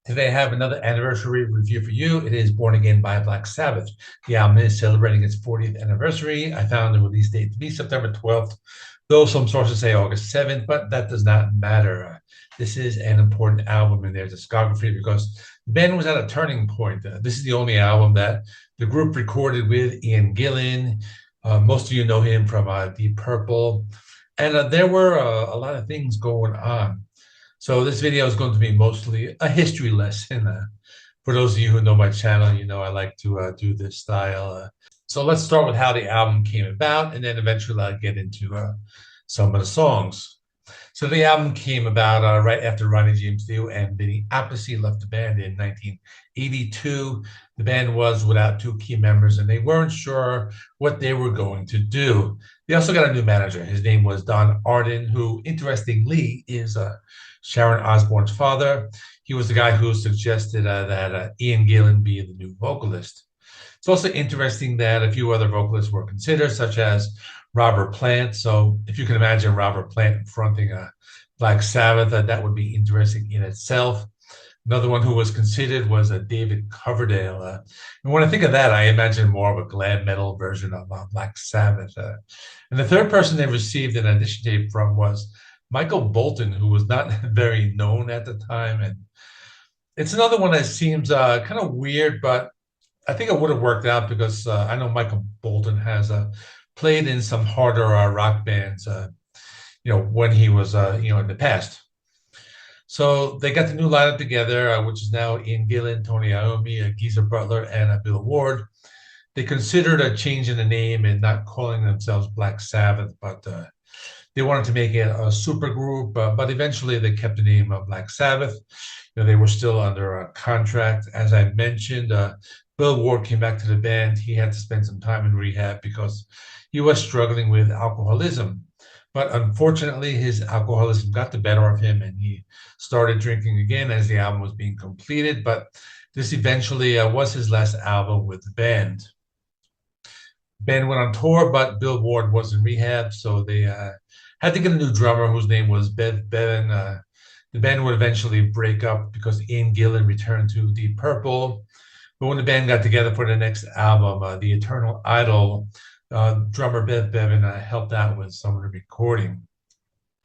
Today I have another anniversary review for you. It is Born Again by Black Sabbath. The album is celebrating its 40th anniversary. I found the release date to be September 12th, though some sources say August 7th, but that does not matter. This is an important album in their discography because the band was at a turning point. This is the only album that the group recorded with Ian Gillen. Most of you know him from Deep Purple. And there were a lot of things going on. So this video is going to be mostly a history lesson. For those of you who know my channel, you know I like to do this style. So let's start with how the album came about, and then eventually I'll get into some of the songs. So the album came about right after Ronnie James Dio and Vinny Appice left the band in 1982. The band was without two key members, and they weren't sure what they were going to do. They also got a new manager. His name was Don Arden, who, interestingly, is Sharon Osbourne's father. He was the guy who suggested that Ian Gillen be the new vocalist. It's also interesting that a few other vocalists were considered, such as Robert Plant. So if you can imagine Robert Plant fronting a Black Sabbath, that would be interesting in itself. Another one who was considered was David Coverdale. And when I think of that, I imagine more of a glam metal version of Black Sabbath. And the third person they received an audition tape from was Michael Bolton, who was not very known at the time. And it's another one that seems kind of weird, but I think it would have worked out because I know Michael Bolton has played in some harder rock bands, when he was, in the past. So they got the new lineup together, which is now Ian Gillen, Tony Iommi, Geezer Butler, and Bill Ward. They considered a change in the name and not calling themselves Black Sabbath, but they wanted to make it a super group. But eventually they kept the name of Black Sabbath. They were still under a contract. As I mentioned, Bill Ward came back to the band. He had to spend some time in rehab because he was struggling with alcoholism. But unfortunately, his alcoholism got the better of him and he started drinking again as the album was being completed. But this eventually was his last album with the band. The band went on tour, but Bill Ward was in rehab. So they had to get a new drummer whose name was Bevan. The band would eventually break up because Ian Gillen returned to Deep Purple. But when the band got together for the next album, The Eternal Idol, drummer Bevan helped out with some of the recording.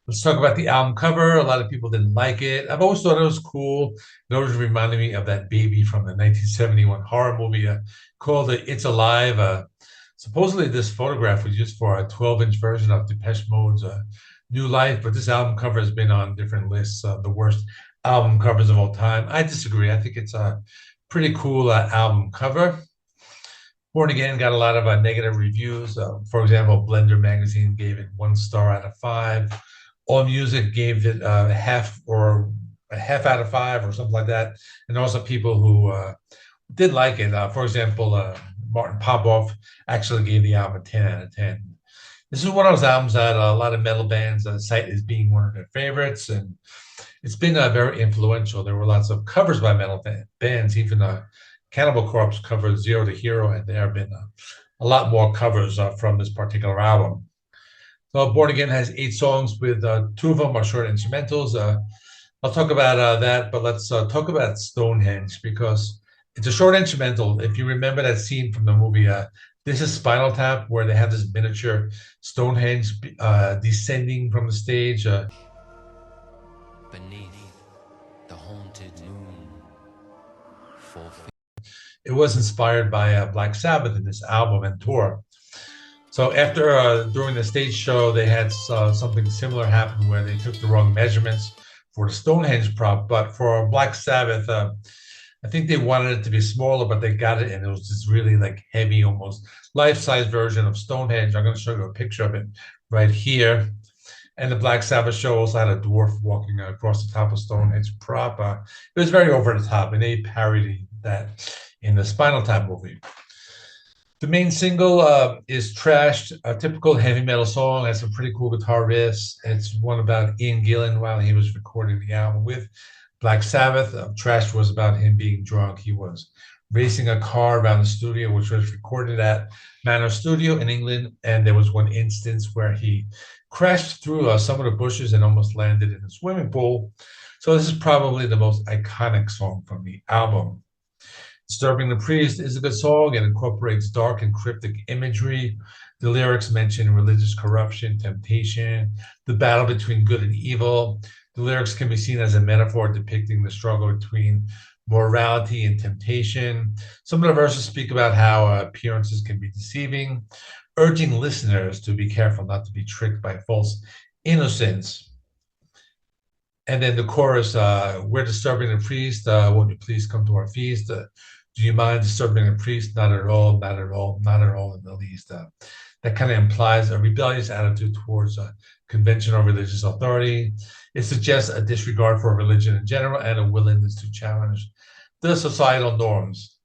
Let's talk about the album cover. A lot of people didn't like it. I've always thought it was cool. It always reminded me of that baby from the 1971 horror movie called It's Alive. Supposedly, this photograph was used for a 12-inch version of Depeche Mode's New Life, but this album cover has been on different lists of the worst album covers of all time. I disagree. I think it's a pretty cool album cover. Born Again got a lot of negative reviews. For example, Blender magazine gave it 1 star out of 5. AllMusic gave it a half out of 5 or something like that. And also people who did like it. For example, Martin Popoff actually gave the album a 10 out of 10. This is one of those albums that a lot of metal bands cite as being one of their favorites, and it's been very influential. There were lots of covers by metal bands, even Cannibal Corpse covered Zero to Hero, and there have been a lot more covers from this particular album. So Born Again has 8 songs with 2 of them are short instrumentals. I'll talk about that, but let's talk about Stonehenge because it's a short instrumental. If you remember that scene from the movie, this is Spinal Tap, where they have this miniature Stonehenge descending from the stage. Beneath the haunted moon. It was inspired by Black Sabbath in this album and tour. So after during the stage show, they had something similar happen where they took the wrong measurements for the Stonehenge prop. But for Black Sabbath, I think they wanted it to be smaller, but they got it, and it was this really like heavy, almost life-size version of Stonehenge. I'm going to show you a picture of it right here. And the Black Sabbath show also had a dwarf walking across the top of Stonehenge prop. It was very over the top, and they parodied that in the Spinal Tap movie. The main single is Trashed, a typical heavy metal song. Has some pretty cool guitar riffs. It's one about Ian Gillen while he was recording the album with Black Sabbath. Trashed was about him being drunk. He was racing a car around the studio, which was recorded at Manor Studio in England. And there was one instance where he crashed through some of the bushes and almost landed in a swimming pool. So this is probably the most iconic song from the album. Disturbing the Priest is a good song and incorporates dark and cryptic imagery. The lyrics mention religious corruption, temptation, the battle between good and evil. The lyrics can be seen as a metaphor depicting the struggle between morality and temptation. Some of the verses speak about how appearances can be deceiving, urging listeners to be careful not to be tricked by false innocence. And then the chorus, we're disturbing the priest. Won't you please come to our feast? Do you mind disturbing the priest? Not at all, not at all, not at all in the least. That kind of implies a rebellious attitude towards conventional religious authority. It suggests a disregard for religion in general and a willingness to challenge the societal norms.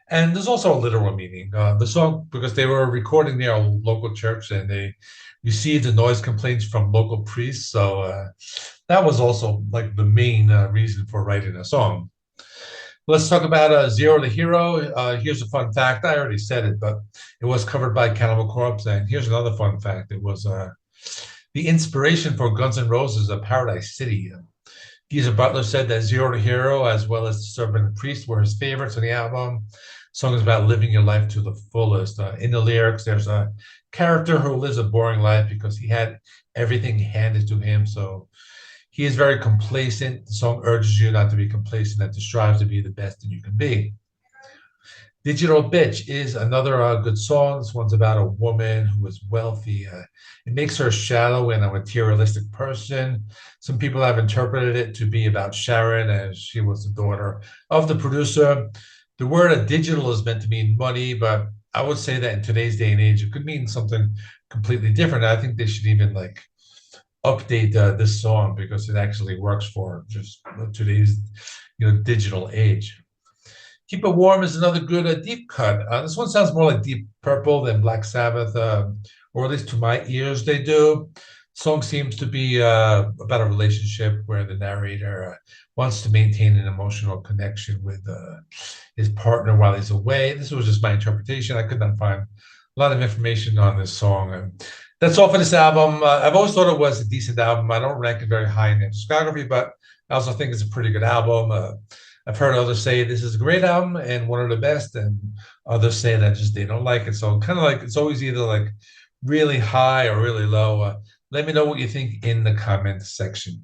And there's also a literal meaning. The song, because they were recording near a local church and they received the noise complaints from local priests. So that was also like the main reason for writing a song. Let's talk about Zero to Hero. Here's a fun fact. I already said it, but it was covered by Cannibal Corpse. And here's another fun fact. It was the inspiration for Guns N' Roses' Paradise City. Geezer Butler said that Zero to Hero, as well as Disturbing the Priest, were his favorites on the album. Song is about living your life to the fullest. In the lyrics, there's a character who lives a boring life because he had everything handed to him. So he is very complacent. The song urges you not to be complacent and to strive to be the best that you can be. Digital Bitch is another good song. This one's about a woman who is wealthy. It makes her shallow and a materialistic person. Some people have interpreted it to be about Sharon, as she was the daughter of the producer. The word digital is meant to mean money, but I would say that in today's day and age, it could mean something completely different. I think they should even like update this song because it actually works for just today's digital age. Keep It Warm is another good deep cut. This one sounds more like Deep Purple than Black Sabbath, or at least to my ears they do. Song seems to be about a relationship where the narrator wants to maintain an emotional connection with his partner while he's away. This was just my interpretation. I could not find a lot of information on this song. That's all for this album. I've always thought it was a decent album. I don't rank it very high in their discography, but I also think it's a pretty good album. I've heard others say this is a great album and one of the best, and others say that just they don't like it. So kind of like it's always either like really high or really low. Let me know what you think in the comment section.